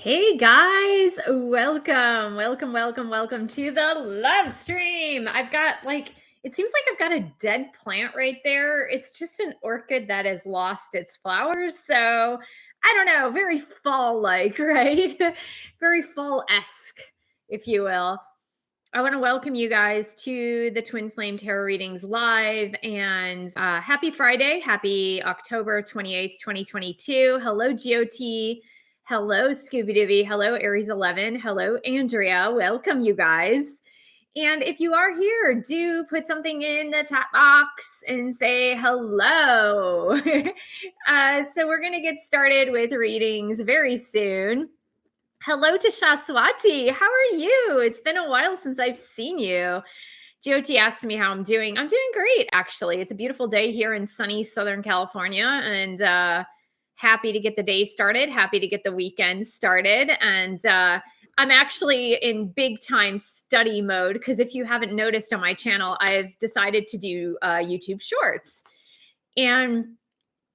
Hey guys, welcome to the live stream. It seems like I've got a dead plant right there. It's just an orchid that has lost its flowers. So I don't know, very fall like, right? Very fall esque, if you will. I want to welcome you guys to the Twin Flame Tarot Readings live and happy Friday. Happy October 28th, 2022. Hello, GOT. Hello, Scooby Dooby. Hello, Aries 11. Hello, Andrea. Welcome, you guys. And if you are here, do put something in the chat box and say hello. So we're going to get started with readings very soon. Hello to Shaswati. How are you? It's been a while since I've seen you. GOT asked me how I'm doing. I'm doing great, actually. It's a beautiful day here in sunny Southern California, and happy to get the day started, happy to get the weekend started. And I'm actually in big time study mode because if you haven't noticed on my channel, I've decided to do YouTube Shorts. And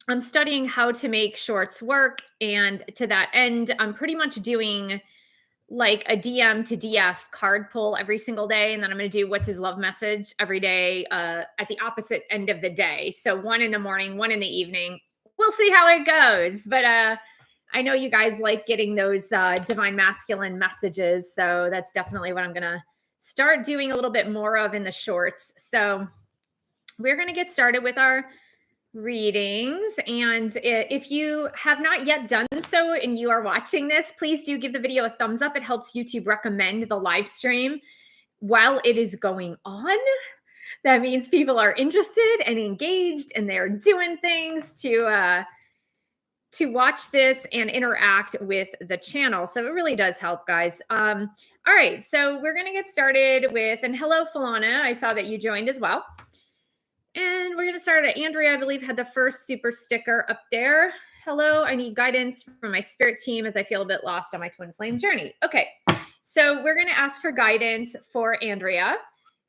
I'm studying how to make shorts work. And to that end, I'm pretty much doing like a DM to DF card pull every single day. And then I'm going to do what's his love message every day at the opposite end of the day. So one in the morning, one in the evening. We'll see how it goes. But I know you guys like getting those divine masculine messages. So that's definitely what I'm going to start doing a little bit more of in the shorts. So we're going to get started with our readings. And if you have not yet done so and you are watching this, please do give the video a thumbs up. It helps YouTube recommend the live stream while it is going on. That means people are interested and engaged and they're doing things to watch this and interact with the channel. So it really does help, guys. All right, so we're going to get started with, and hello, Falana. I saw that you joined as well. And we're going to start at Andrea, I believe, had the first super sticker up there. Hello, I need guidance from my spirit team as I feel a bit lost on my twin flame journey. Okay, so we're going to ask for guidance for Andrea.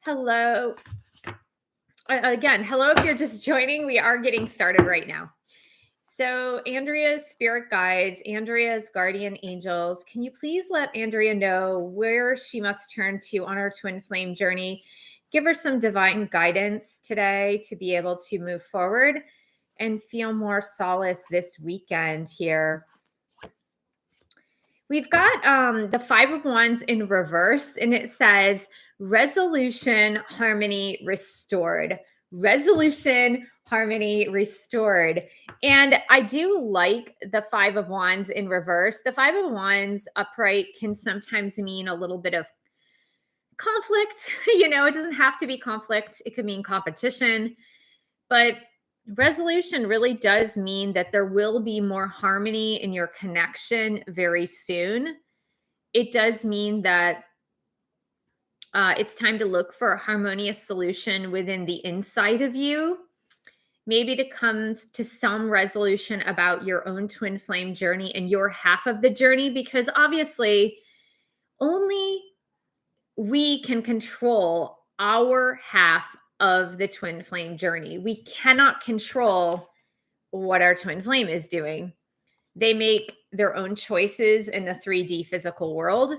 Hello. Again, hello if you're just joining. We are getting started right now. So Andrea's spirit guides, Andrea's guardian angels, can you please let Andrea know where she must turn to on her twin flame journey? Give her some divine guidance today to be able to move forward and feel more solace this weekend here. We've got the Five of Wands in reverse, and it says resolution, harmony, restored. Resolution, harmony, restored. And I do like the Five of Wands in reverse. The Five of Wands upright can sometimes mean a little bit of conflict. You know, it doesn't have to be conflict. It could mean competition, but resolution really does mean that there will be more harmony in your connection very soon. It does mean that it's time to look for a harmonious solution within the inside of you, maybe to come to some resolution about your own twin flame journey and your half of the journey, because obviously only we can control our half of the twin flame journey. We cannot control what our twin flame is doing. They make their own choices in the 3D physical world.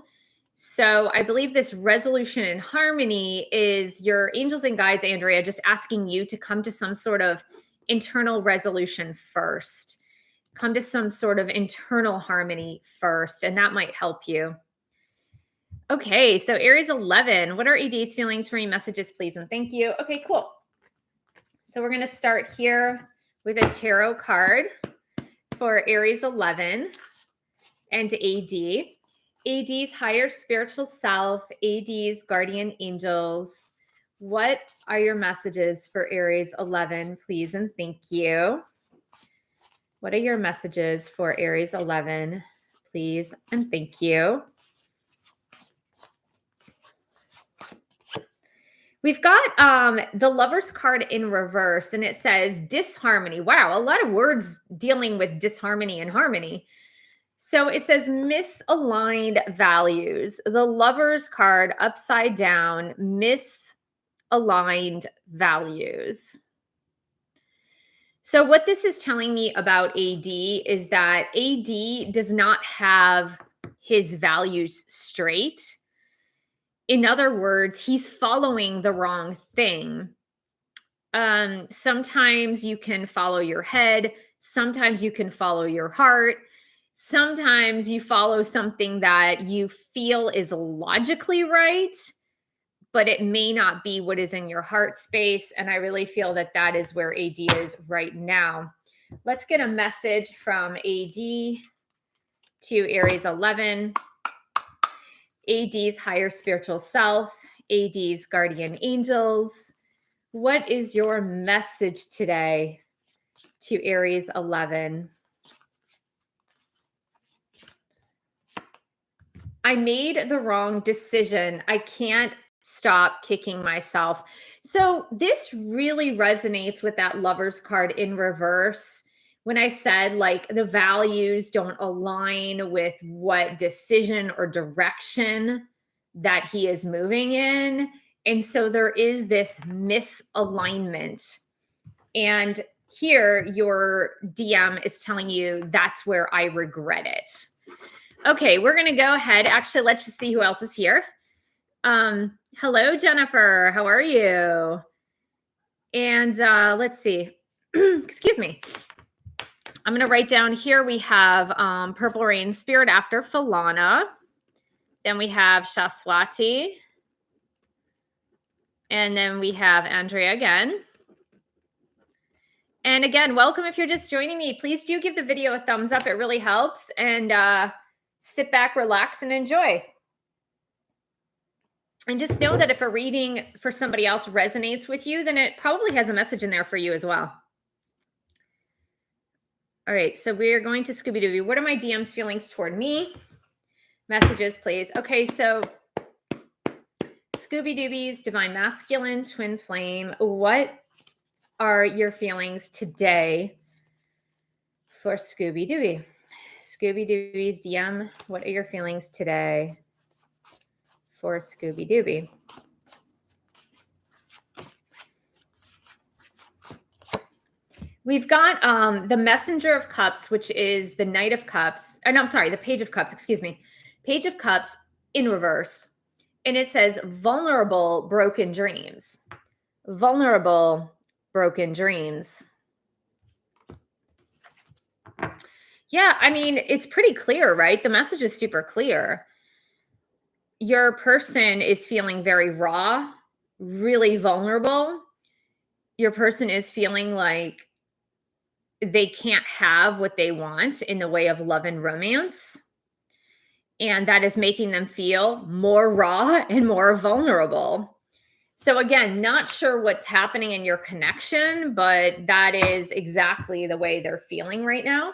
So I believe this resolution and harmony is your angels and guides, Andrea, just asking you to come to some sort of internal resolution first. Come to some sort of internal harmony first, and that might help you. Okay, so Aries 11, what are ED's feelings for me? Messages, please, and thank you. Okay, cool. So we're going to start here with a tarot card for Aries 11 and AD. AD's higher spiritual self, AD's guardian angels. What are your messages for Aries 11, please, and thank you. What are your messages for Aries 11, please, and thank you. We've got the Lover's card in reverse, and it says disharmony. Wow, a lot of words dealing with disharmony and harmony. So it says misaligned values. The Lover's card upside down, misaligned values. So what this is telling me about AD is that AD does not have his values straight. In other words, he's following the wrong thing. Sometimes you can follow your head, sometimes you can follow your heart, sometimes you follow something that you feel is logically right, but it may not be what is in your heart space. And I really feel that that is where AD is right now. Let's get a message from AD to Aries 11, AD's higher spiritual self, AD's guardian angels. What is your message today to Aries 11? I made the wrong decision. I can't stop kicking myself. So this really resonates with that Lover's card in reverse. When I said like the values don't align with what decision or direction that he is moving in. And so there is this misalignment. And here your DM is telling you that's where I regret it. Okay, we're going to go ahead. Actually, let's just see who else is here. Hello, Jennifer. How are you? And let's see. Excuse me. I'm going to write down here we have Purple Rain Spirit after Falana. Then we have Shaswati. And then we have Andrea again. And again, welcome if you're just joining me. Please do give the video a thumbs up. It really helps. And sit back, relax, and enjoy. And just know that if a reading for somebody else resonates with you, then it probably has a message in there for you as well. All right, so we are going to Scooby-Doo. What are my DM's feelings toward me? Messages, please. Okay, so Scooby-Doobies, Divine Masculine, Twin Flame. What are your feelings today for Scooby-Dooby? Scooby-Doobies, DM, what are your feelings today for Scooby-Dooby? We've got the Messenger of Cups, which is the Knight of Cups. And I'm sorry, the Page of Cups, excuse me. Page of Cups in reverse. And it says vulnerable, broken dreams. Vulnerable, broken dreams. Yeah, I mean, it's pretty clear, right? The message is super clear. Your person is feeling very raw, really vulnerable. Your person is feeling like they can't have what they want in the way of love and romance. And that is making them feel more raw and more vulnerable. So again, not sure what's happening in your connection, but that is exactly the way they're feeling right now.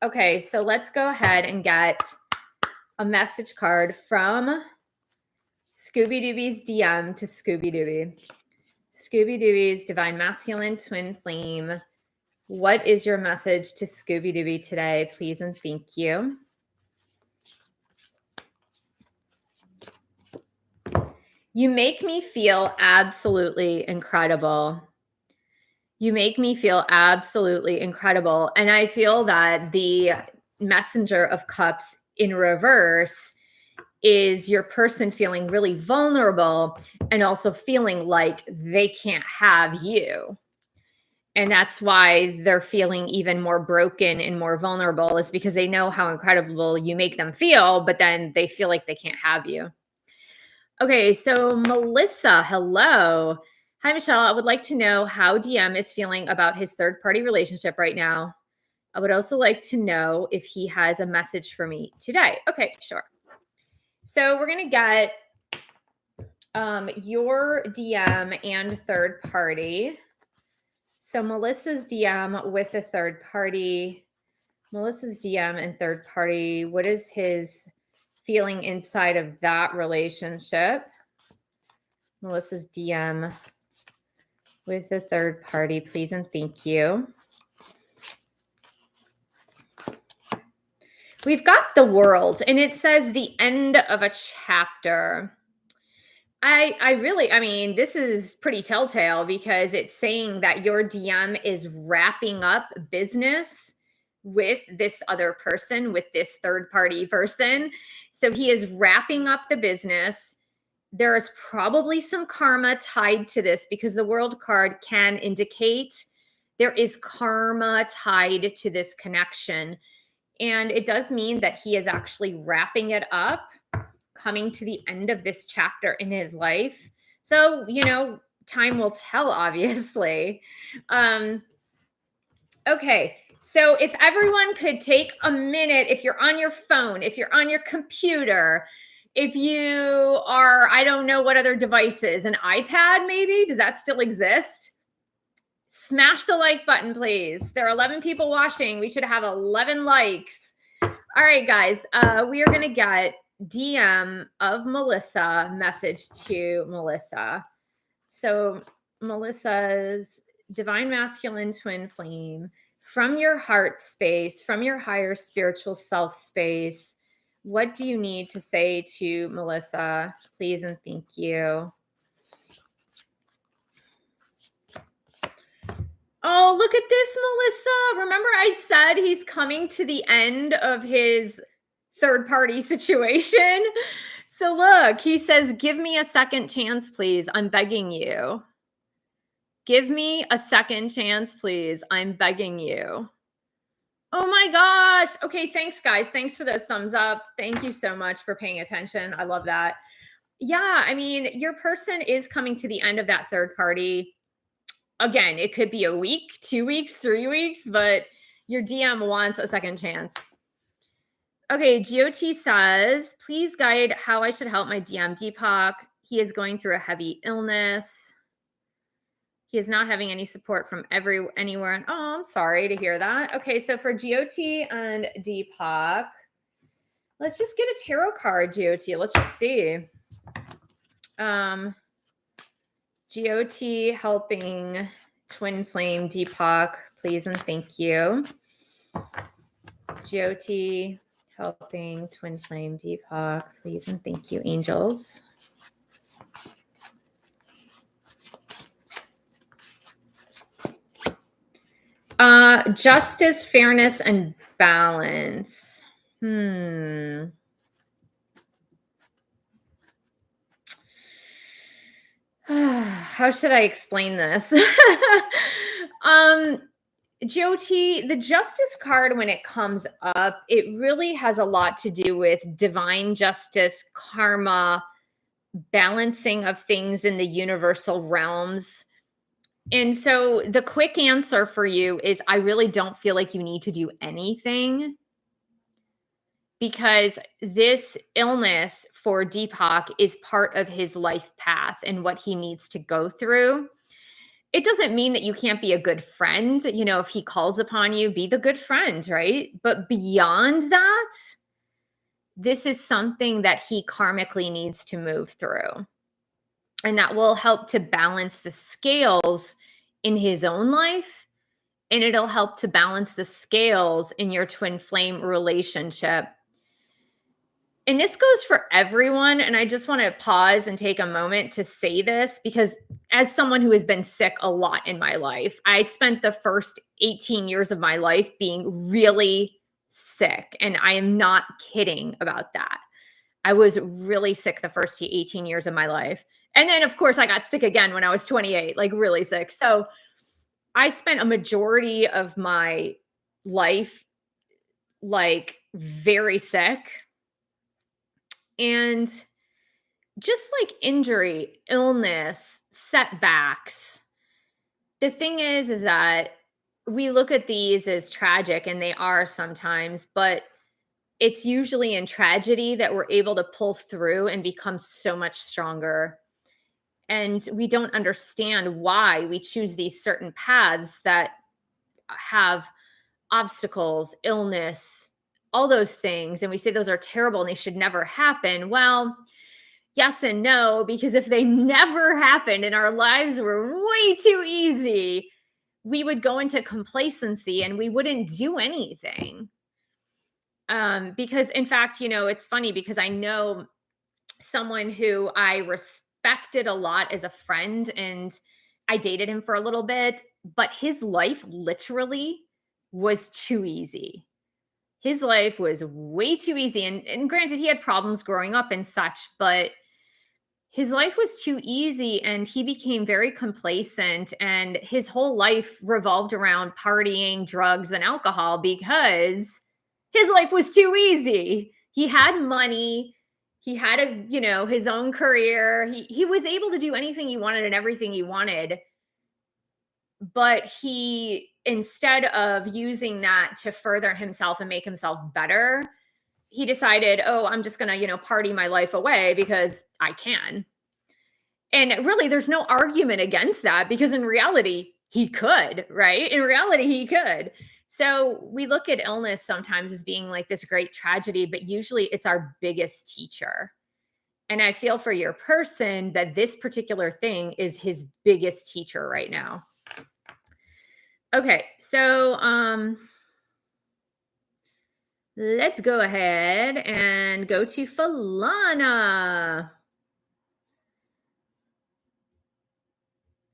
Okay, so let's go ahead and get a message card from Scooby-Dooby's DM to Scooby-Dooby. Scooby-Dooby's Divine Masculine, Twin Flame. What is your message to Scooby-Dooby today, please and thank you? You make me feel absolutely incredible. You make me feel absolutely incredible. And I feel that the Messenger of Cups in reverse is your person feeling really vulnerable and also feeling like they can't have you. And that's why they're feeling even more broken and more vulnerable, is because they know how incredible you make them feel, but then they feel like they can't have you. Okay, so Melissa, hello. Hi, Michelle. I would like to know how DM is feeling about his third-party relationship right now. I would also like to know if he has a message for me today. Okay, sure. So we're going to get your DM and third party. So Melissa's DM with a third party. Melissa's DM and third party. What is his feeling inside of that relationship? Melissa's DM with a third party, please and thank you. We've got the World, and it says the end of a chapter. I mean, this is pretty telltale because it's saying that your DM is wrapping up business with this other person, with this third party person. So he is wrapping up the business. There is probably some karma tied to this because the world card can indicate there is karma tied to this connection. And it does mean that he is actually wrapping it up, coming to the end of this chapter in his life. So, time will tell, obviously. Okay. So if everyone could take a minute, if you're on your phone, if you're on your computer, if you are, I don't know what other devices, an iPad maybe, does that still exist? Smash the like button, please. There are 11 people watching. We should have 11 likes. All right, guys, we are going to get DM of Melissa message to Melissa. So Melissa's divine masculine twin flame, from your heart space, from your higher spiritual self space, what do you need to say to Melissa? Please and thank you. Oh, look at this, Melissa. Remember I said he's coming to the end of his third party situation? So look, he says, give me a second chance, please. I'm begging you. Give me a second chance, please. I'm begging you. Oh my gosh. Okay, thanks, guys. Thanks for those thumbs up. Thank you so much for paying attention. I love that. Yeah, I mean, your person is coming to the end of that third party. Again, it could be a week, 2 weeks, 3 weeks, but your DM wants a second chance. Okay, GOT says, please guide how I should help my DM Deepak. He is going through a heavy illness. He is not having any support from anywhere. Oh, I'm sorry to hear that. Okay, so for GOT and Deepak, let's just get a tarot card, GOT. Let's just see. GOT helping twin flame Deepak, please and thank you. GOT helping twin flame Deepak, please and thank you, angels. Justice, fairness, and balance. How should I explain this? GOT, the justice card, when it comes up, it really has a lot to do with divine justice, karma, balancing of things in the universal realms. And so the quick answer for you is I really don't feel like you need to do anything, because this illness for Deepak is part of his life path and what he needs to go through. It doesn't mean that you can't be a good friend. If he calls upon you, be the good friend, right? But beyond that, this is something that he karmically needs to move through. And that will help to balance the scales in his own life. And it'll help to balance the scales in your twin flame relationship. And this goes for everyone. And I just want to pause and take a moment to say this, because as someone who has been sick a lot in my life, I spent the first 18 years of my life being really sick. And I am not kidding about that. I was really sick the first 18 years of my life. And then, of course, I got sick again when I was 28, like really sick. So I spent a majority of my life like very sick. And just like injury, illness, setbacks, the thing is that we look at these as tragic, and they are sometimes, but it's usually in tragedy that we're able to pull through and become so much stronger. And we don't understand why we choose these certain paths that have obstacles, illness, all those things. And we say those are terrible and they should never happen. Well, yes and no, because if they never happened and our lives were way too easy, we would go into complacency and we wouldn't do anything. Because in fact, it's funny because I know someone who I respected a lot as a friend, and I dated him for a little bit, but his life literally was too easy. His life was way too easy. And granted, he had problems growing up and such, but his life was too easy and he became very complacent. And his whole life revolved around partying, drugs, and alcohol because his life was too easy. He had money. He had his own career. He was able to do anything he wanted and everything he wanted. But he, instead of using that to further himself and make himself better, he decided, oh, I'm just going to, party my life away because I can. And really, there's no argument against that because in reality, he could, right? In reality, he could. So we look at illness sometimes as being like this great tragedy, but usually it's our biggest teacher. And I feel for your person that this particular thing is his biggest teacher right now. Okay, so let's go ahead and go to Falana.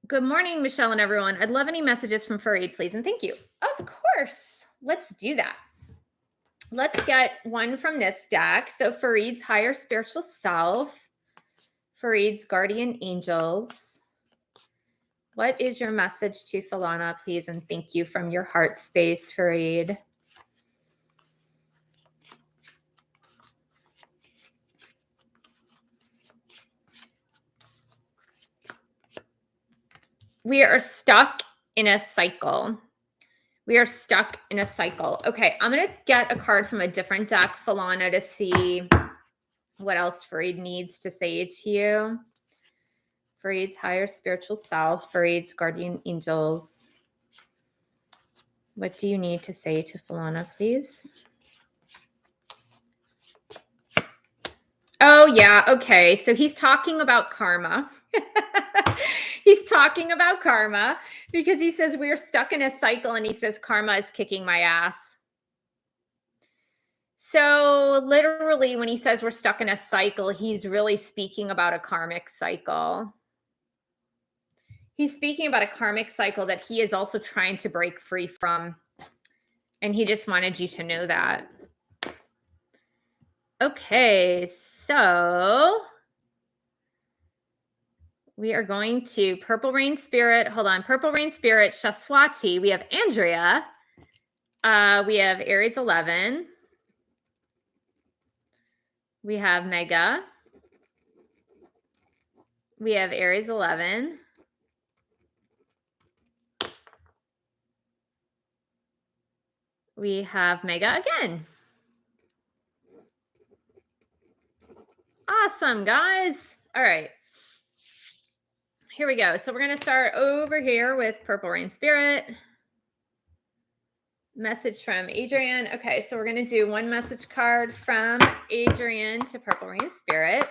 Good morning, Michelle and everyone. I'd love any messages from Fareed, please, and thank you. Of course, let's do that. Let's get one from this deck. So Fareed's higher spiritual self, Fareed's guardian angels. What is your message to Falana, please? And thank you from your heart space, Fareed. We are stuck in a cycle. We are stuck in a cycle. Okay, I'm going to get a card from a different deck, Falana, to see what else Fareed needs to say to you. Fareed's higher spiritual self, Fareed's guardian angels. What do you need to say to Falana, please? Oh, yeah. Okay. So he's talking about karma. He's talking about karma because he says we're stuck in a cycle and he says karma is kicking my ass. So literally when he says we're stuck in a cycle, he's really speaking about a karmic cycle. He's speaking about a karmic cycle that he is also trying to break free from. And he just wanted you to know that. Okay, so we are going to Purple Rain Spirit. Hold on. Purple Rain Spirit, Shaswati. We have Andrea. We have Aries 11. We have Mega. We have Aries 11. We have Mega again. Awesome, guys. All right. Here we go. So we're going to start over here with Purple Rain Spirit. Message from Adrian. Okay, so we're going to do one message card from Adrian to Purple Rain Spirit.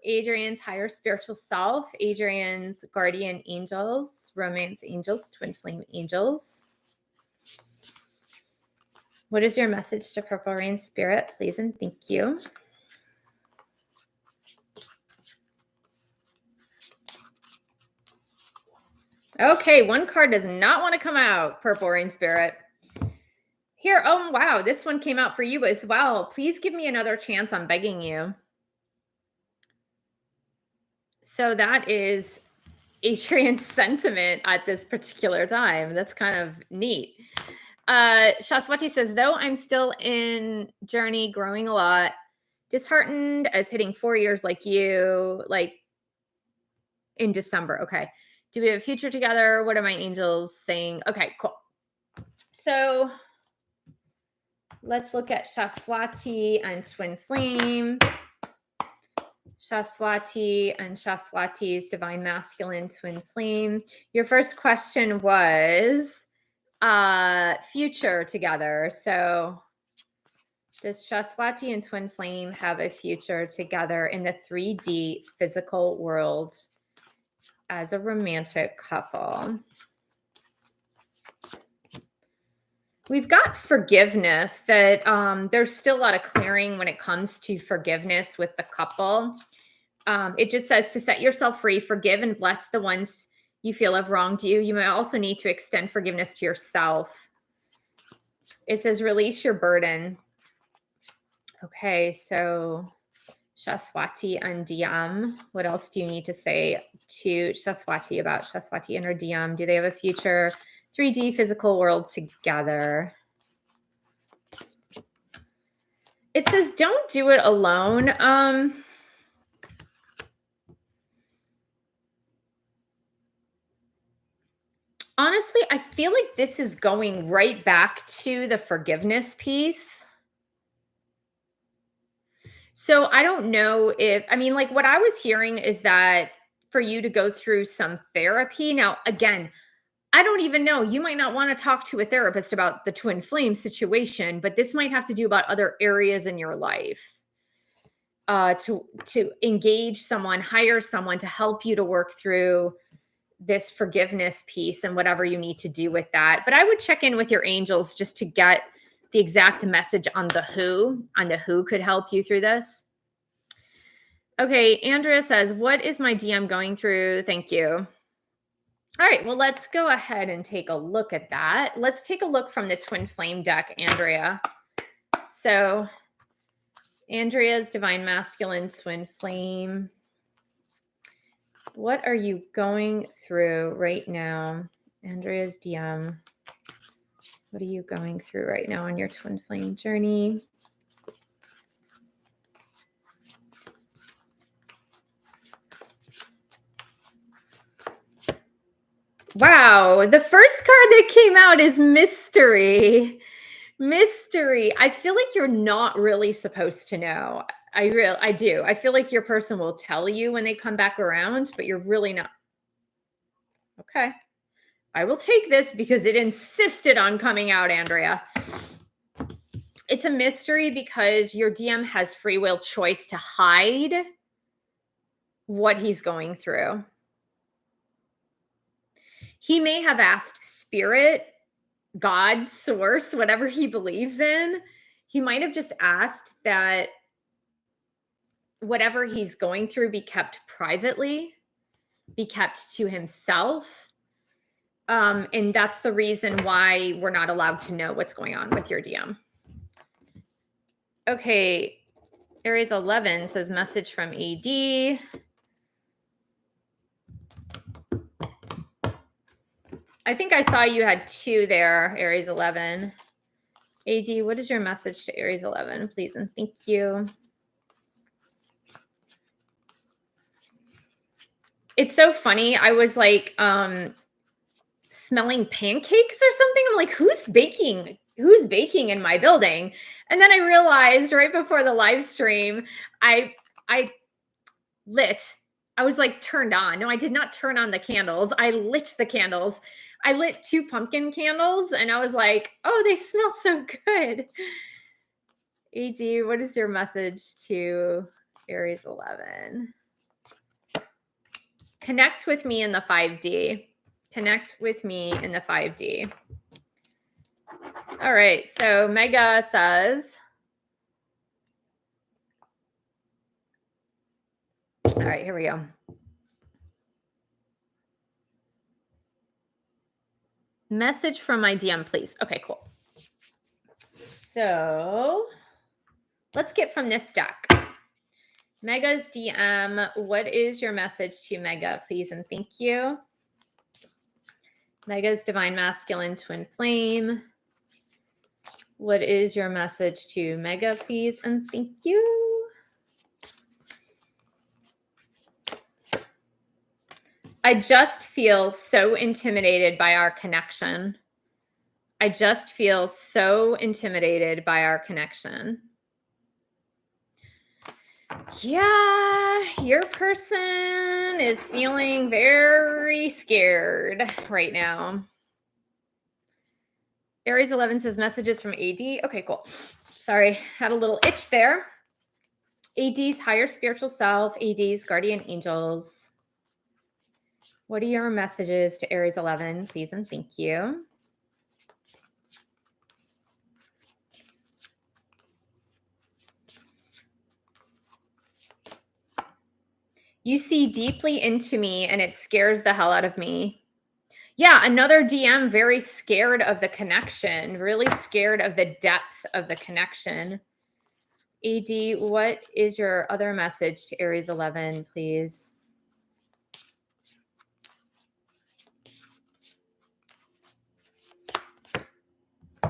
Adrian's higher spiritual self, Adrian's guardian angels, romance angels, twin flame angels. What is your message to Purple Rain Spirit, please, and thank you. Okay, one card does not want to come out, Purple Rain Spirit. Here, oh, wow, this one came out for you as well. Please give me another chance, I'm begging you. So that is Adrian's sentiment at this particular time. That's kind of neat. Shaswati says, though I'm still in journey, growing a lot, disheartened as hitting 4 years like you, like in December. Okay. Do we have a future together? What are my angels saying? Okay, cool. So let's look at Shaswati and Twin Flame. Shaswati and Shaswati's Divine Masculine Twin Flame. Your first question was future together. So does Shaswati and Twin Flame have a future together in the 3D physical world as a romantic couple? We've got forgiveness, that there's still a lot of clearing when it comes to forgiveness with the couple. It just says to set yourself free, forgive and bless the ones you feel have wronged you. You may also need to extend forgiveness to yourself. It says release your burden. Okay, so Shaswati on DM. What else do you need to say to Shaswati about Shaswati and her DM? Do they have a future 3D physical world together? It says don't do it alone. Honestly, I feel like this is going right back to the forgiveness piece. So I don't know if, I mean, like what I was hearing is that for you to go through some therapy. Now, again, I don't even know. You might not want to talk to a therapist about the twin flame situation, but this might have to do about other areas in your life. To engage someone, hire someone to help you to work through this forgiveness piece and whatever you need to do with that. But I would check in with your angels just to get the exact message on who could help you through this. Okay, Andrea says, what is my DM going through? Thank you. All right, well, let's go ahead and take a look at that. Let's take a look from the Twin Flame deck, Andrea. So, Andrea's Divine Masculine Twin Flame. What are you going through right now? Andrea's DM. What are you going through right now on your Twin Flame journey? Wow, the first card that came out is mystery. Mystery. I feel like you're not really supposed to know. I do. I feel like your person will tell you when they come back around, but you're really not. Okay. I will take this because it insisted on coming out, Andrea. It's a mystery because your DM has free will choice to hide what he's going through. He may have asked spirit, God, source, whatever he believes in. He might have just asked that whatever he's going through be kept privately, be kept to himself. And that's the reason why we're not allowed to know what's going on with your DM. Okay, Aries 11 says message from AD. I think I saw you had 2 there, Aries 11. AD, what is your message to Aries 11, please? And thank you. It's so funny. I was like smelling pancakes or something. I'm like, who's baking? Who's baking in my building? And then I realized right before the live stream, I lit. I was like turned on. No, I did not turn on the candles. I lit the candles. I lit 2 pumpkin candles and I was like, oh, they smell so good. AD, what is your message to Aries 11? Connect with me in the 5D. Connect with me in the 5D. All right. So Mega says, all right, here we go. Message from my DM, please. Okay, cool. So let's get from this deck. Mega's DM, what is your message to Mega, please? And thank you. Mega's Divine Masculine Twin Flame. What is your message to Mega, please? And thank you. I just feel so intimidated by our connection. I just feel so intimidated by our connection. Yeah, your person is feeling very scared right now. Aries 11 says messages from AD. Okay, cool. Sorry, had a little itch there. AD's higher spiritual self, AD's guardian angels. What are your messages to Aries 11, please and thank you. You see deeply into me and it scares the hell out of me. Yeah, another DM very scared of the connection, really scared of the depth of the connection. AD, what is your other message to Aries 11, please?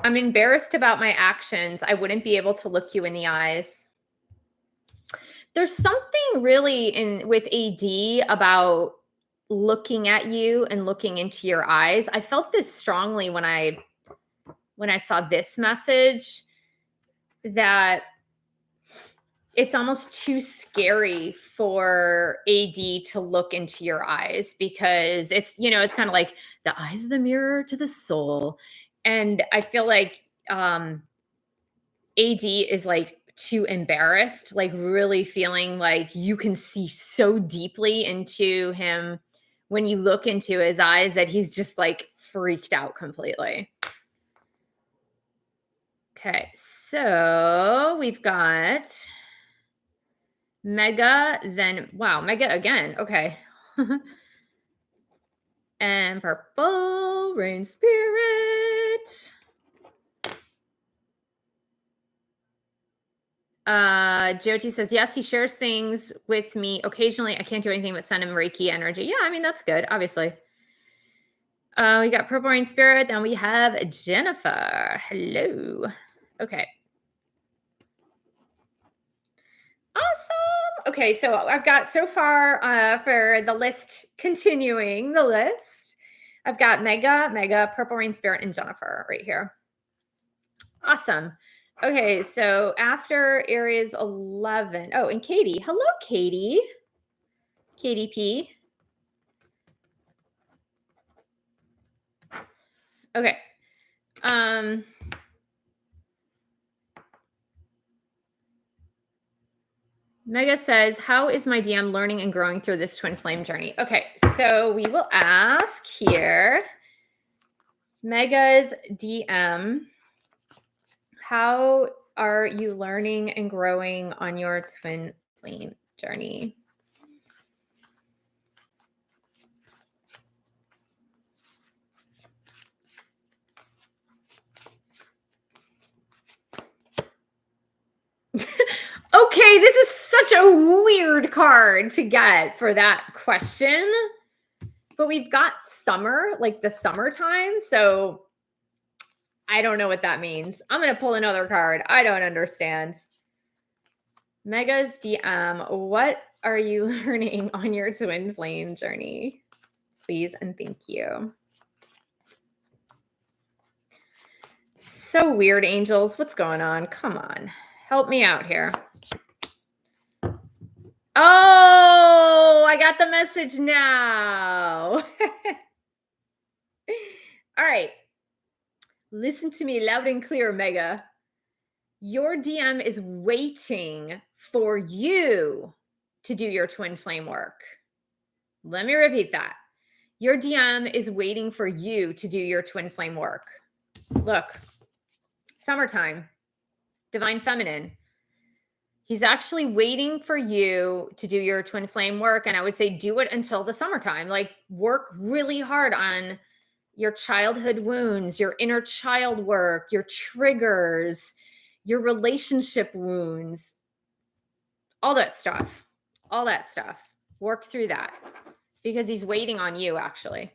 I'm embarrassed about my actions. I wouldn't be able to look you in the eyes. There's something really in with AD about looking at you and looking into your eyes. I felt this strongly when I saw this message, that it's almost too scary for AD to look into your eyes, because it's, it's kind of like the eyes of the mirror to the soul. And I feel like AD is like too embarrassed, like really feeling like you can see so deeply into him when you look into his eyes that he's just like freaked out completely. Okay, so we've got Mega, then wow, Mega again. Okay. And purple, rain spirit. Jyoti says, yes, he shares things with me occasionally. I can't do anything but send him Reiki energy. Yeah, I mean, that's good, obviously. We got purple rain spirit. Then we have Jennifer. Hello. Okay. Awesome. Okay, so I've got so far for the list, continuing the list, I've got Mega, Purple Rain Spirit, and Jennifer right here. Awesome. Okay, so after Aries 11. Oh, and Katie. Hello, Katie. Katie P. Okay. Mega says, how is my DM learning and growing through this twin flame journey? Okay, so we will ask here, Mega's DM, how are you learning and growing on your twin flame journey? Okay, this is such a weird card to get for that question. But we've got summer, like the summertime. So I don't know what that means. I'm going to pull another card. I don't understand. Mega's DM, what are you learning on your twin flame journey? Please and thank you. So weird, angels. What's going on? Come on. Help me out here. Oh, I got the message now. All right. Listen to me loud and clear, Mega. Your DM is waiting for you to do your twin flame work. Let me repeat that. Your DM is waiting for you to do your twin flame work. Look, summertime, divine feminine. He's actually waiting for you to do your twin flame work. And I would say do it until the summertime. Like, work really hard on your childhood wounds, your inner child work, your triggers, your relationship wounds, all that stuff. All that stuff. Work through that, because he's waiting on you, actually.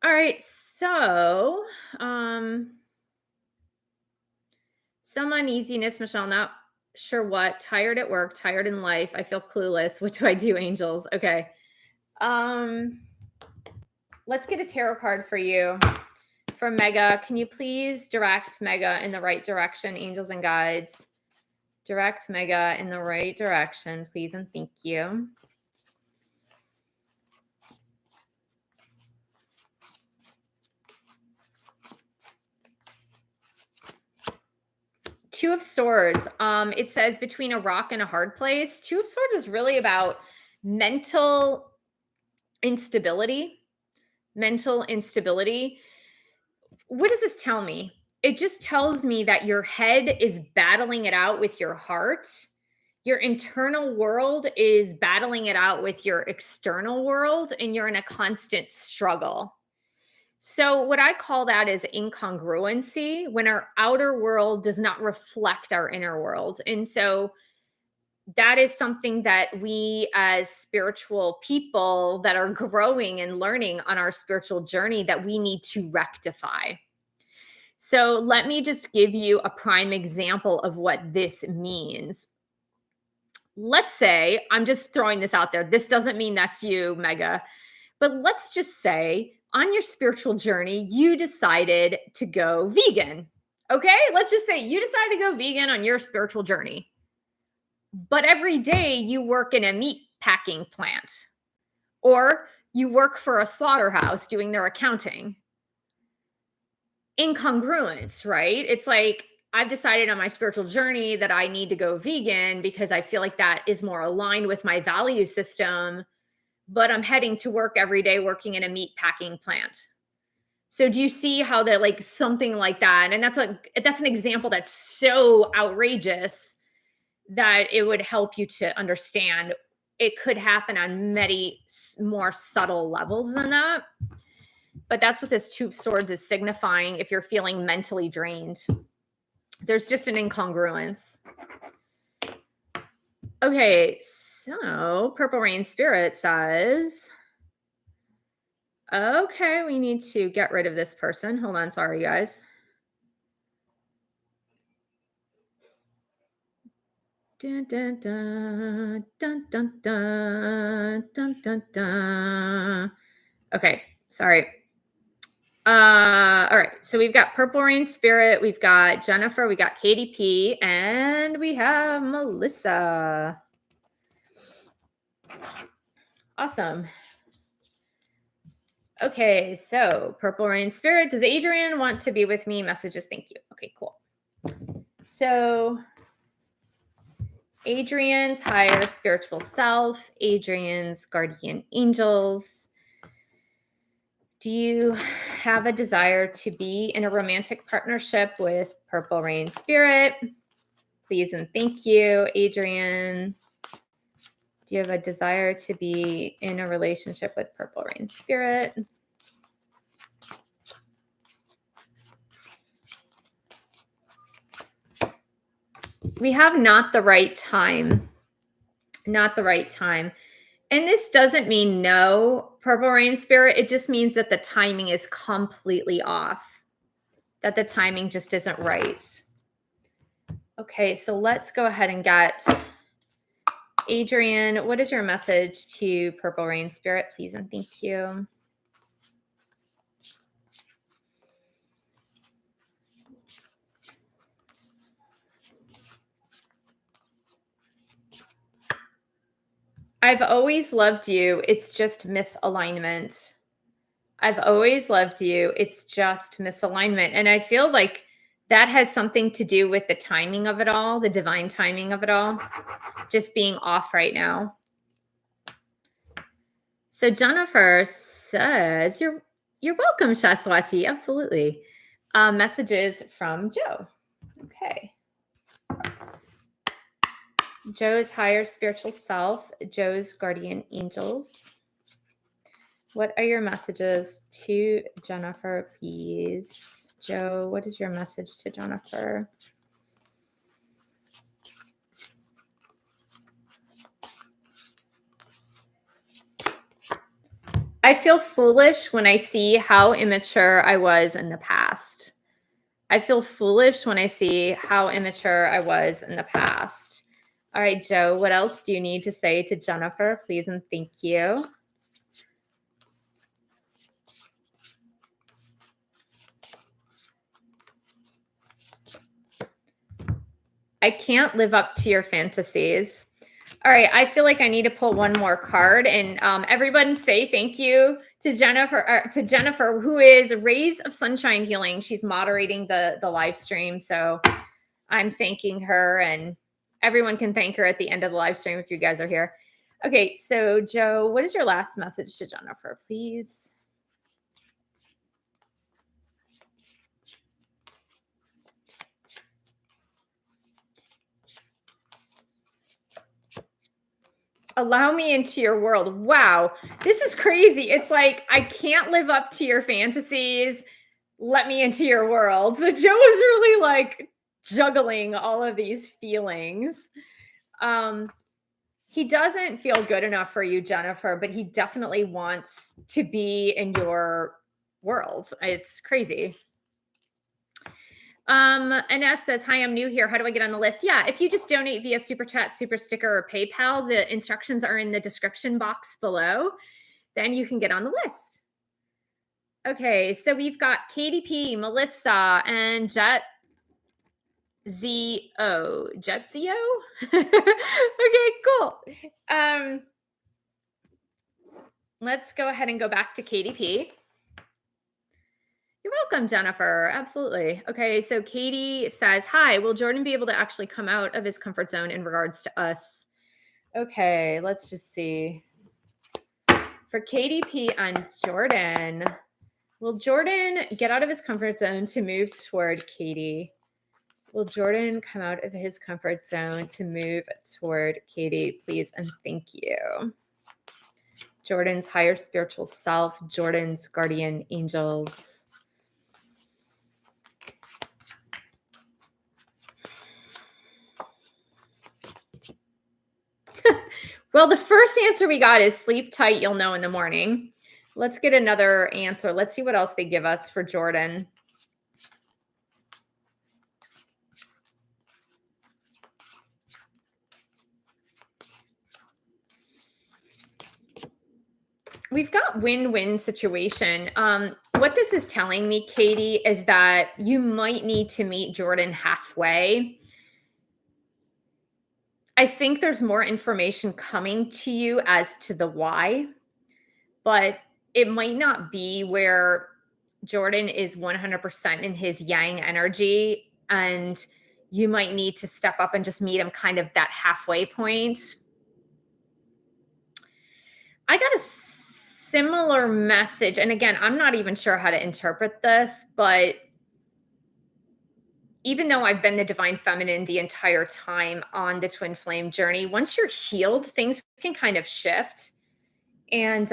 All right. So, some uneasiness, Michelle, not sure what. Tired at work, tired in life. I feel clueless. What do I do, angels? Okay. Let's get a tarot card for you from Mega. Can you please direct Mega in the right direction, angels and guides? Direct Mega in the right direction, please and thank you. Two of Swords. It says between a rock and a hard place. Two of Swords is really about mental instability. Mental instability. What does this tell me? It just tells me that your head is battling it out with your heart. Your internal world is battling it out with your external world, and you're in a constant struggle. So, what I call that is incongruency when our outer world does not reflect our inner world. And so, that is something that we as spiritual people that are growing and learning on our spiritual journey that we need to rectify. So, let me just give you a prime example of what this means. Let's say, I'm just throwing this out there. This doesn't mean that's you, Mega. But let's just say on your spiritual journey, you decided to go vegan. Okay, let's just say you decided to go vegan on your spiritual journey. But every day you work in a meat packing plant or you work for a slaughterhouse doing their accounting. Incongruence, right? It's like I've decided on my spiritual journey that I need to go vegan because I feel like that is more aligned with my value system, but I'm heading to work every day working in a meat packing plant. So do you see how that like something like that, and that's an example that's so outrageous that it would help you to understand it could happen on many more subtle levels than that. But that's what this two of swords is signifying if you're feeling mentally drained. There's just an incongruence. Okay, so Purple Rain Spirit says, okay, we need to get rid of this person. Hold on, sorry guys. Dun, dun, dun, dun, dun, dun, dun, dun, dun. Okay, sorry. All right, so we've got Purple Rain Spirit, we've got Jennifer, we got Katie P, and we have Melissa. Awesome. Okay, so Purple Rain Spirit, does Adrian want to be with me? Messages, thank you. Okay, cool. So Adrian's higher spiritual self, Adrian's guardian angels. Do you have a desire to be in a romantic partnership with Purple Rain Spirit? Please and thank you, Adrian. Do you have a desire to be in a relationship with Purple Rain Spirit? We have not the right time. Not the right time. And this doesn't mean no, Purple Rain Spirit. It just means that the timing is completely off. That the timing just isn't right. Okay, so let's go ahead and get Adrian. What is your message to Purple Rain Spirit, please and thank you? I've always loved you. It's just misalignment. I've always loved you. It's just misalignment. And I feel like that has something to do with the timing of it all, the divine timing of it all, just being off right now. So Jennifer says, you're welcome, Shaswati. Absolutely. Messages from Joe. Okay. Joe's higher spiritual self, Joe's guardian angels. What are your messages to Jennifer, please? Joe, what is your message to Jennifer? I feel foolish when I see how immature I was in the past. I feel foolish when I see how immature I was in the past. All right, Joe, what else do you need to say to Jennifer, please and thank you? I can't live up to your fantasies. All right, I feel like I need to pull one more card, and everyone say thank you to Jennifer, who is Rays of Sunshine Healing. She's moderating the live stream, so I'm thanking her, and everyone can thank her at the end of the live stream if you guys are here. Okay, so Joe, what is your last message to Jennifer, please? Allow me into your world. Wow, this is crazy. It's like, I can't live up to your fantasies. Let me into your world. So Joe is really like juggling all of these feelings. Um, he doesn't feel good enough for you, Jennifer, but he definitely wants to be in your world. It's crazy. Ines says, hi, I'm new here. How do I get on the list? Yeah, if you just donate via Super Chat, Super Sticker, or PayPal, the instructions are in the description box below. Then you can get on the list. Okay, so we've got KDP, Melissa, and Jet ZO. Jet ZO? Okay, cool. Let's go ahead and go back to KDP. You're welcome, Jennifer. Absolutely. Okay, so Katie says, hi, will Jordan be able to actually come out of his comfort zone in regards to us? Okay, let's just see. For KDP and Jordan, will Jordan get out of his comfort zone to move toward Katie? Will Jordan come out of his comfort zone to move toward Katie, please? And thank you. Jordan's higher spiritual self, Jordan's guardian angels. Well, the first answer we got is sleep tight, you'll know in the morning. Let's get another answer. Let's see what else they give us for Jordan. We've got win-win situation. What this is telling me, Katie, is that you might need to meet Jordan halfway. I think there's more information coming to you as to the why, but it might not be where Jordan is 100% in his yang energy, and you might need to step up and just meet him kind of that halfway point. I got a similar message, and again, I'm not even sure how to interpret this, but even though I've been the divine feminine the entire time on the twin flame journey, once you're healed, things can kind of shift. And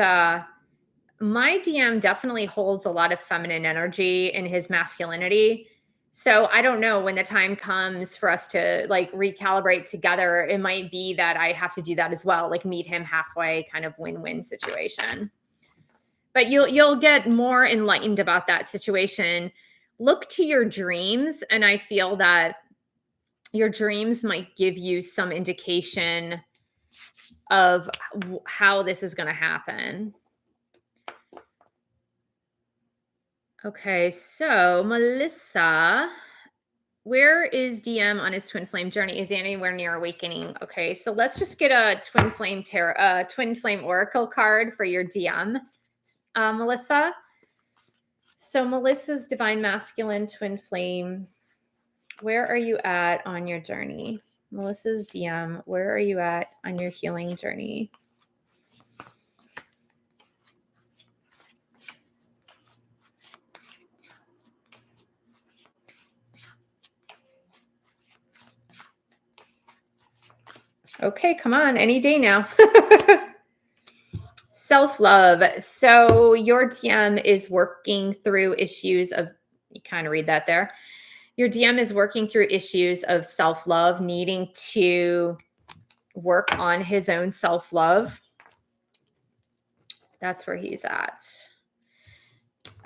my DM definitely holds a lot of feminine energy in his masculinity. So I don't know, when the time comes for us to like recalibrate together, it might be that I have to do that as well, like meet him halfway, kind of win-win situation. But you'll get more enlightened about that situation. Look to your dreams, and I feel that your dreams might give you some indication of how this is going to happen. Okay, so Melissa, where is DM on his twin flame journey? Is he anywhere near awakening? Okay, so let's just get a twin flame oracle card for your DM, Melissa. So Melissa's divine masculine twin flame. Where are you at on your journey? Melissa's DM, where are you at on your healing journey? Okay, come on, any day now. Self-love. So your DM is working through issues of, you kind of read that there. Your DM is working through issues of self-love, needing to work on his own self-love. That's where he's at.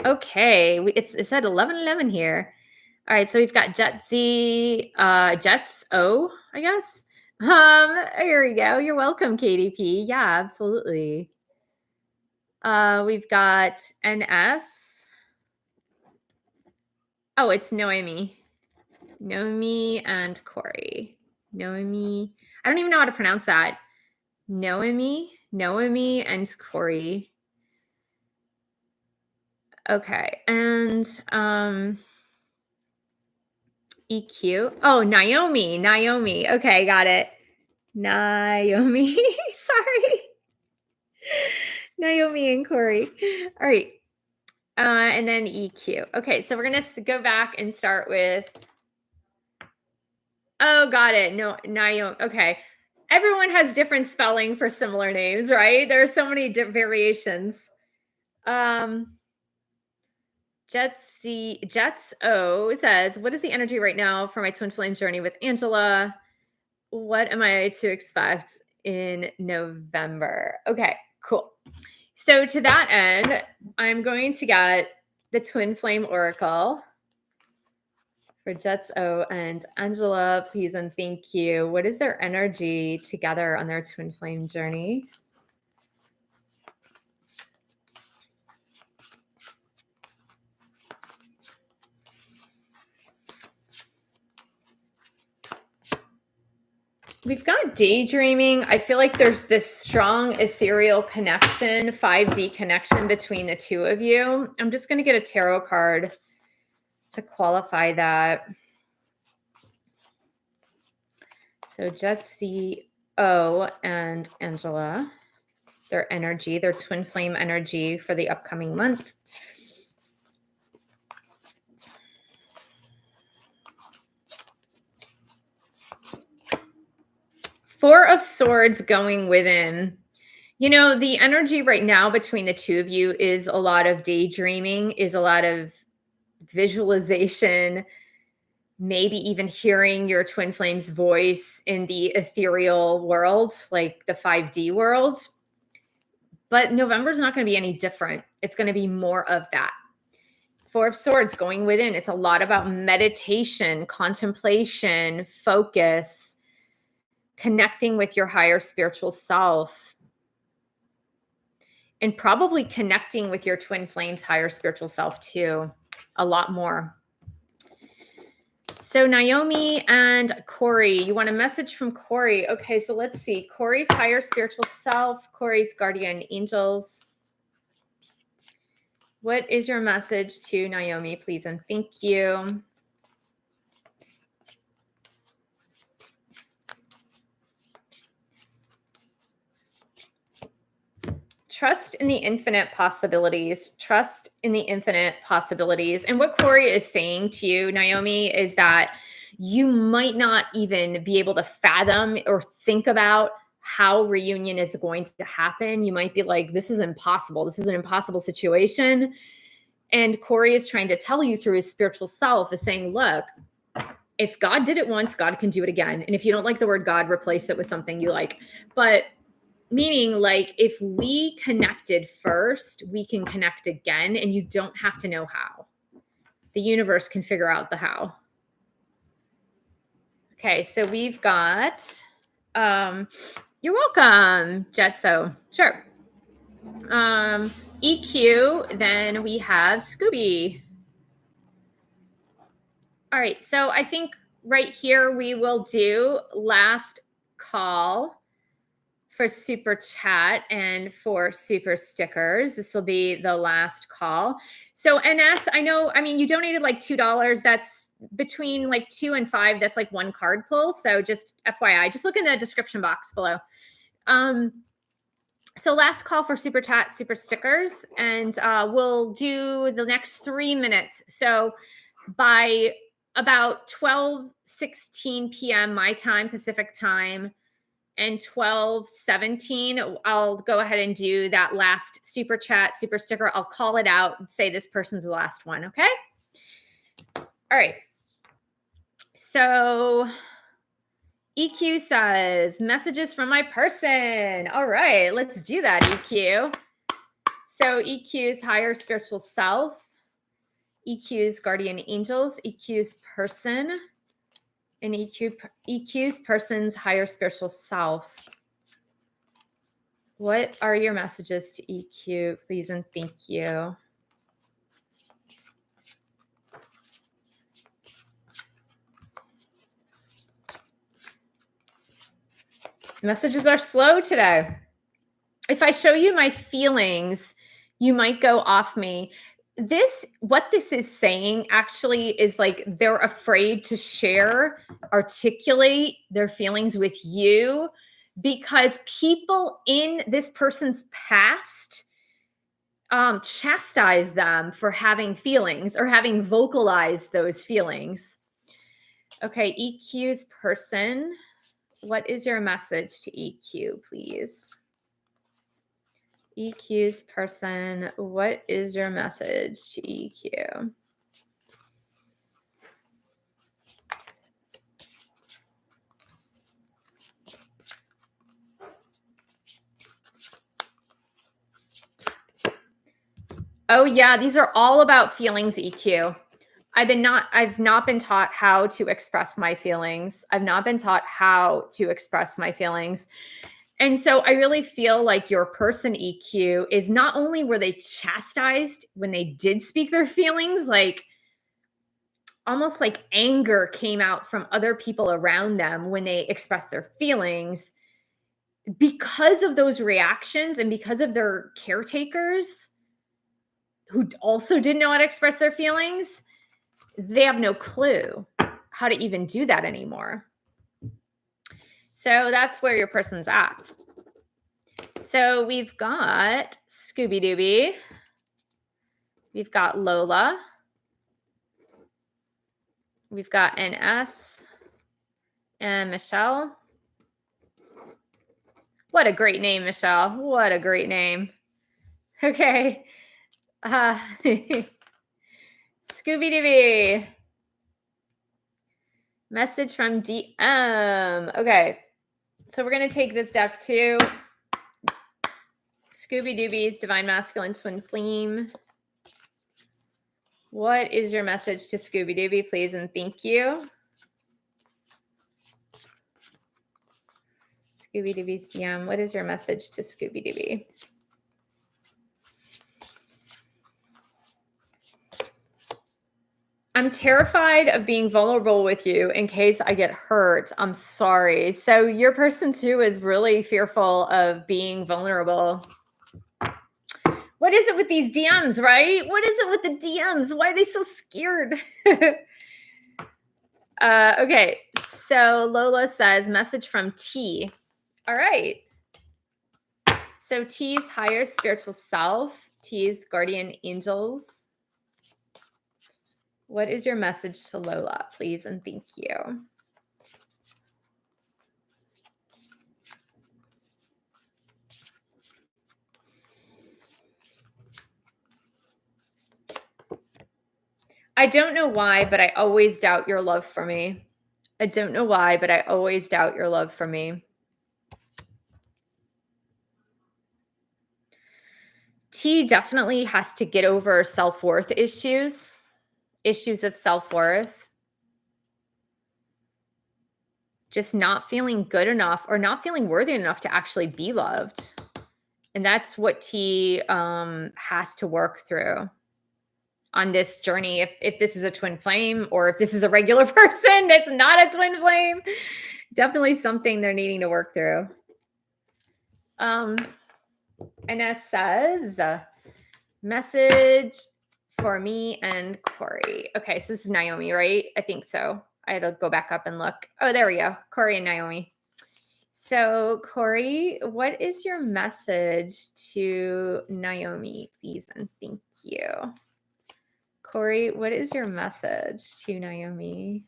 Okay, it said 11:11 here. All right, so we've got Jets O, I guess. Here we go. You're welcome, KDP. Yeah, absolutely. We've got NS. Oh, it's Noemi. Noemi and Corey. Noemi. I don't even know how to pronounce that. Noemi and Corey. Okay. And EQ. Oh, Naomi. Okay, got it. Naomi. Sorry. Naomi and Corey. All right. And then EQ. Okay, so we're going to go back and start with. Oh, got it. No, Naomi. Okay. Everyone has different spelling for similar names, right? There are so many variations. Um, Jets O says, "What is the energy right now for my twin flame journey with Angela? What am I to expect in November?" Okay, cool. So to that end, I'm going to get the twin flame oracle for Jets O and Angela, please and thank you. What is their energy together on their twin flame journey? We've got daydreaming. I feel like there's this strong ethereal connection, 5D connection between the two of you. I'm just going to get a tarot card to qualify that. So Jets CO and Angela, their energy, their twin flame energy for the upcoming month. Four of Swords going within. You know, the energy right now between the two of you is a lot of daydreaming, is a lot of visualization, maybe even hearing your twin flame's voice in the ethereal world, like the 5D world. But November's not going to be any different. It's going to be more of that. Four of Swords going within. It's a lot about meditation, contemplation, focus, connecting with your higher spiritual self, and probably connecting with your twin flame's higher spiritual self too, a lot more. So Naomi and Corey, you want a message from Corey? Okay, so let's see. Corey's higher spiritual self, Corey's guardian angels. What is your message to Naomi, please? And thank you. Trust in the infinite possibilities. Trust in the infinite possibilities. And what Corey is saying to you, Naomi, is that you might not even be able to fathom or think about how reunion is going to happen. You might be like, this is impossible. This is an impossible situation. And Corey is trying to tell you through his spiritual self, is saying, look, if God did it once, God can do it again. And if you don't like the word God, replace it with something you like. But meaning, like, if we connected first, we can connect again, and you don't have to know how. The universe can figure out the how. Okay, so we've got, you're welcome, Jetso. Sure. EQ, then we have Scooby. All right, so I think right here we will do last call for super chat and for super stickers. This will be the last call. So NS, I know, I mean, you donated like $2. That's between like 2 and 5. That's like one card pull. So just FYI, just look in the description box below. So last call for super chat, super stickers, and we'll do the next 3 minutes. So by about 12:16 p.m. my time, Pacific time, and 12:17, I'll go ahead and do that last super chat, super sticker. I'll call it out and say this person's the last one, okay? All right. So EQ says, messages from my person. All right, let's do that, EQ. So EQ's higher spiritual self, EQ's guardian angels, EQ's person, and EQ's person's higher spiritual self. What are your messages to EQ, please and thank you? Messages are slow today. If I show you my feelings, you might go off me. What this is saying actually is like they're afraid to share, articulate their feelings with you because people in this person's past chastise them for having feelings or having vocalized those feelings. Okay, EQ's person. What is your message to EQ, please? EQ's person, what is your message to EQ? Oh yeah, these are all about feelings, EQ. I've not been taught how to express my feelings. I've not been taught how to express my feelings. And so I really feel like your person EQ is not only were they chastised when they did speak their feelings, like almost like anger came out from other people around them when they expressed their feelings because of those reactions and because of their caretakers who also didn't know how to express their feelings. They have no clue how to even do that anymore. So that's where your person's at. So we've got Scooby Dooby. We've got Lola. We've got NS and Michelle. What a great name, Michelle. What a great name. Okay. Scooby Dooby. Message from DM. Okay. So we're going to take this deck too. Scooby Dooby's Divine Masculine Twin Flame. What is your message to Scooby Dooby, please, and thank you. Scooby Dooby's DM. What is your message to Scooby Dooby? I'm terrified of being vulnerable with you in case I get hurt. I'm sorry. So your person too is really fearful of being vulnerable. What is it with these DMs, right? What is it with the DMs? Why are they so scared? Okay, so Lola says, message from T. All right. So T's higher spiritual self, T's guardian angels. What is your message to Lola, please, and thank you. I don't know why, but I always doubt your love for me. I don't know why, but I always doubt your love for me. T definitely has to get over self-worth issues of self-worth. Just not feeling good enough or not feeling worthy enough to actually be loved. And that's what T has to work through on this journey. If this is a twin flame or if this is a regular person that's not a twin flame, definitely something they're needing to work through. Ines says, message for me and Corey. Okay, so this is Naomi, right? I think so. I had to go back up and look. Oh, there we go. Corey and Naomi. So Corey, what is your message to Naomi, please? And thank you. Corey, what is your message to Naomi?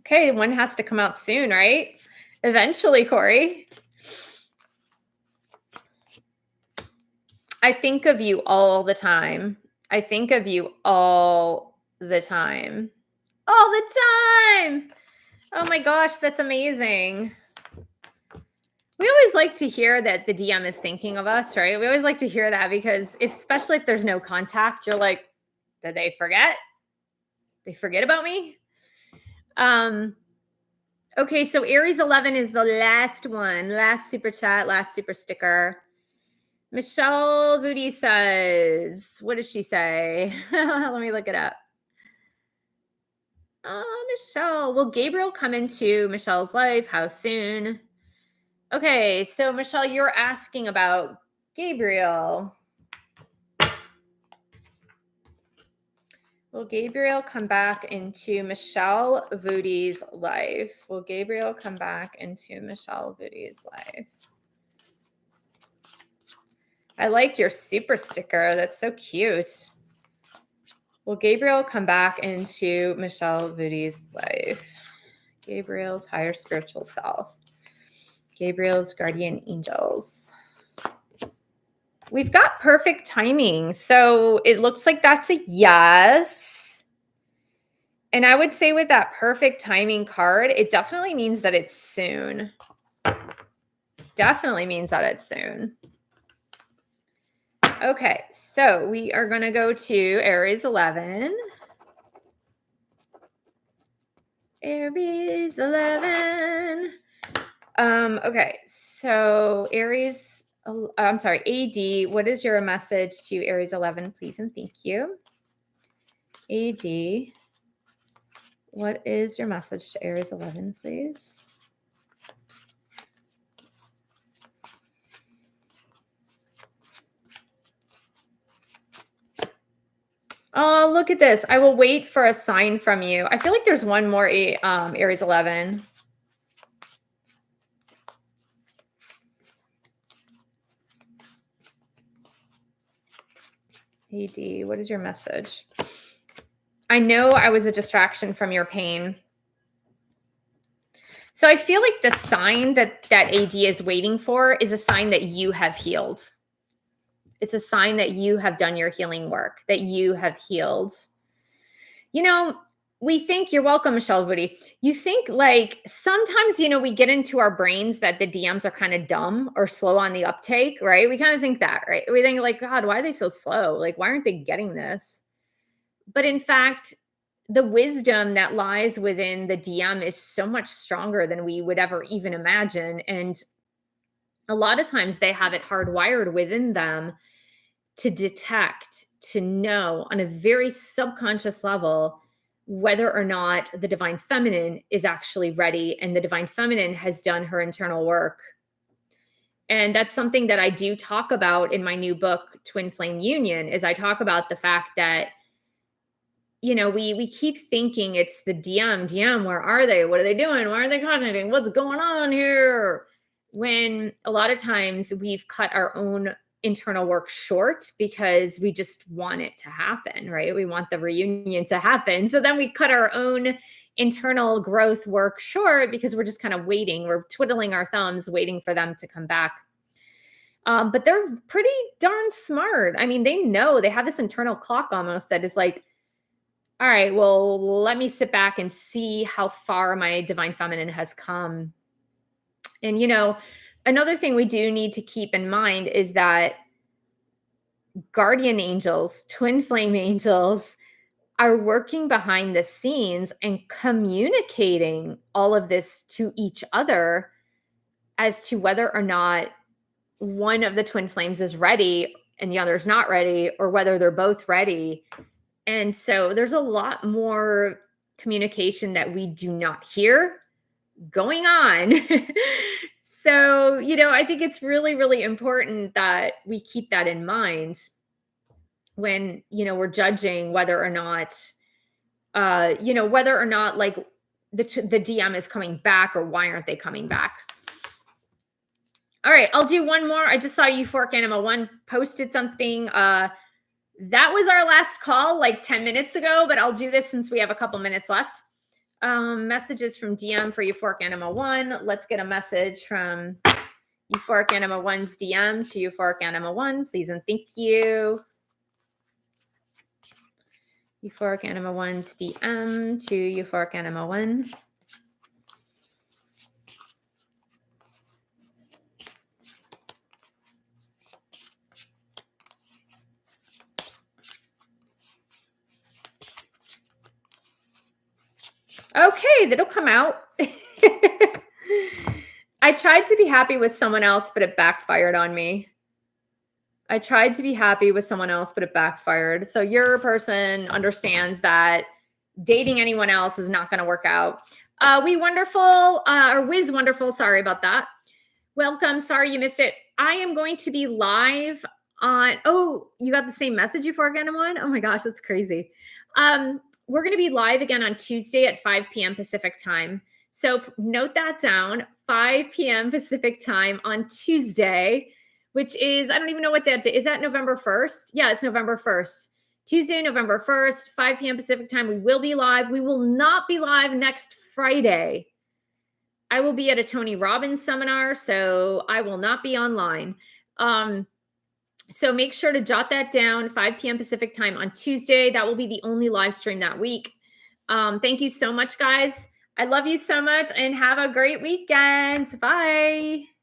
Okay, one has to come out soon, right? Eventually, Corey. I think of you all the time. I think of you all the time. All the time. Oh my gosh, that's amazing. We always like to hear that the DM is thinking of us, right? We always like to hear that because especially if there's no contact, you're like, did they forget? They forget about me? Okay, so Aries 11 is the last one. Last super chat, last super sticker. Michelle Voody says, what does she say? Let me look it up. Oh, Michelle. Will Gabriel come into Michelle's life? How soon? Okay, so Michelle, you're asking about Gabriel. Will Gabriel come back into Michelle Voody's life? Will Gabriel come back into Michelle Voody's life? I like your super sticker. That's so cute. Will Gabriel come back into Michelle Voody's life? Gabriel's higher spiritual self. Gabriel's guardian angels. We've got perfect timing. So it looks like that's a yes. And I would say with that perfect timing card, it definitely means that it's soon. Definitely means that it's soon. Okay, so we are going to go to Aries 11. Aries 11. Okay, so Aries, I'm sorry, AD, what is your message to Aries 11, please and thank you? AD, what is your message to Aries 11, please? Oh, look at this. I will wait for a sign from you. I feel like there's one more Aries 11. AD, what is your message? I know I was a distraction from your pain. So I feel like the sign that AD is waiting for is a sign that you have healed. It's a sign that you have done your healing work, that you have healed. You know, we think, you're welcome, Michelle Voody. You think like sometimes, we get into our brains that the DMs are kind of dumb or slow on the uptake, right? We kind of think that, right? We think like, God, why are they so slow? Like, why aren't they getting this? But in fact, the wisdom that lies within the DM is so much stronger than we would ever even imagine. And a lot of times they have it hardwired within them to detect, to know on a very subconscious level whether or not the divine feminine is actually ready and the divine feminine has done her internal work. And that's something that I do talk about in my new book, Twin Flame Union, is I talk about the fact that we keep thinking it's the DM, where are they? What are they doing? Why are they contacting? What's going on here? When a lot of times we've cut our own internal work short because we just want it to happen, right? We want the reunion to happen. So then we cut our own internal growth work short because we're just kind of waiting. We're twiddling our thumbs, waiting for them to come back. But they're pretty darn smart. I mean, they know, they have this internal clock almost that is like, all right, well, let me sit back and see how far my divine feminine has come. And, another thing we do need to keep in mind is that guardian angels, twin flame angels, are working behind the scenes and communicating all of this to each other as to whether or not one of the twin flames is ready and the other is not ready, or whether they're both ready. And so there's a lot more communication that we do not hear going on. So, I think it's really, really important that we keep that in mind when, we're judging whether or not, like the DM is coming back or why aren't they coming back? All right, I'll do one more. I just saw Euphoric Anima 1 posted something. That was our last call like 10 minutes ago, but I'll do this since we have a couple minutes left. Messages from DM for Euphoric Anima 1. Let's get a message from Euphoric Anima 1's DM to Euphoric Anima 1. Please and thank you. Euphoric Anima 1's DM to Euphoric Anima 1. Okay, that'll come out. I tried to be happy with someone else, but it backfired on me. I tried to be happy with someone else, but it backfired. So your person understands that dating anyone else is not going to work out. Wiz Wonderful. Sorry about that. Welcome. Sorry you missed it. I am going to be live on. Oh, you got the same message you for again, one? Oh my gosh, that's crazy. We're going to be live again on Tuesday at 5 p.m. Pacific time. So note that down, 5 p.m. Pacific time on Tuesday. which is, I don't even know what that is. That November 1st? Yeah, it's November 1st. Tuesday, November 1st, 5 p.m. Pacific time. We will be live. We will not be live next Friday. I will be at a Tony Robbins seminar, so I will not be online. So make sure to jot that down, 5 p.m. Pacific time on Tuesday. That will be the only live stream that week. Thank you so much, guys. I love you so much and have a great weekend. Bye.